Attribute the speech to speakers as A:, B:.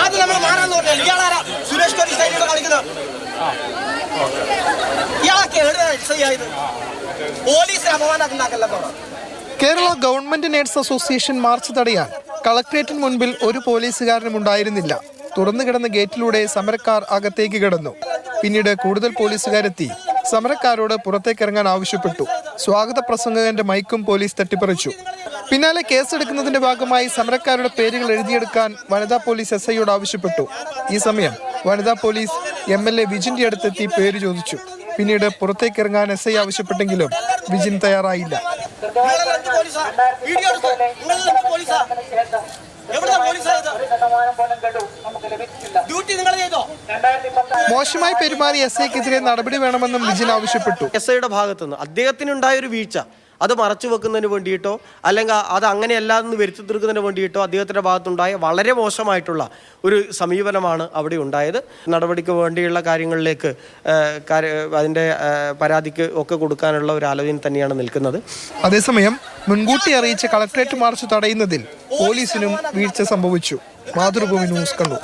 A: ആദ്യം നമ്മൾ മാറാന്ന് പറഞ്ഞാൽ ഇയാളാരാ സുരേഷ് ഗോപി സ്റ്റൈലിലൂടെ കളിക്കുന്നത്. ഇയാളൊക്കെ എഴുതായത് പോലീസിന് അപമാനം ഉണ്ടാക്കല്ലോ.
B: Kerala government nurse association march തടയാൻ കളക്ട്രേറ്റിന് മുൻപിൽ ഒരു പോലീസുകാരനും ഉണ്ടായിരുന്നില്ല. തുറന്നു കിടന്ന ഗേറ്റിലൂടെ സമരക്കാർ അകത്തേക്ക് കടന്നു. പിന്നീട് കൂടുതൽ പോലീസുകാരെത്തി സമരക്കാരോട് പുറത്തേക്കിറങ്ങാൻ ആവശ്യപ്പെട്ടു. സ്വാഗത പ്രസംഗകന്റെ മൈക്കും പോലീസ് തട്ടിപ്പറിച്ചു. പിന്നാലെ കേസെടുക്കുന്നതിന്റെ ഭാഗമായി സമരക്കാരുടെ പേരുകൾ എഴുതിയെടുക്കാൻ വനിതാ പോലീസ് SIയോട് ആവശ്യപ്പെട്ടു. ഈ സമയം വനിതാ പോലീസ് MLA വിജിന്റെ അടുത്തെത്തി പേര് ചോദിച്ചു. പിന്നീട് പുറത്തേക്കിറങ്ങാൻ SI ആവശ്യപ്പെട്ടെങ്കിലും വിജിൻ തയ്യാറായില്ല. മോശമായി പെരുമാറിയ SIക്കെതിരെ നടപടി വേണമെന്നും വിജിൻ ആവശ്യപ്പെട്ടു.
A: SIയുടെ ഭാഗത്തുനിന്ന് അദ്ദേഹത്തിനുണ്ടായ ഒരു വീഴ്ച അത് മറച്ചു വെക്കുന്നതിന് വേണ്ടിയിട്ടോ അല്ലെങ്കിൽ അത് അങ്ങനെയല്ലാതെന്ന് വരുത്തി തീർക്കുന്നതിന് വേണ്ടിയിട്ടോ അദ്ദേഹത്തിൻ്റെ ഭാഗത്തുണ്ടായ വളരെ മോശമായിട്ടുള്ള ഒരു സമീപനമാണ് അവിടെ ഉണ്ടായത്. നടപടിക്ക് വേണ്ടിയുള്ള കാര്യങ്ങളിലേക്ക് അതിൻ്റെ പരാതിക്ക് ഒക്കെ കൊടുക്കാനുള്ള ഒരു ആലോചന തന്നെയാണ് നിൽക്കുന്നത്.
B: അതേസമയം മുൻകൂട്ടി അറിയിച്ച കളക്ട്രേറ്റ് മാർച്ച് തടയുന്നതിൽ പോലീസിനും വീഴ്ച സംഭവിച്ചു. മാതൃഭൂമി ന്യൂസ് കണ്ണൂർ.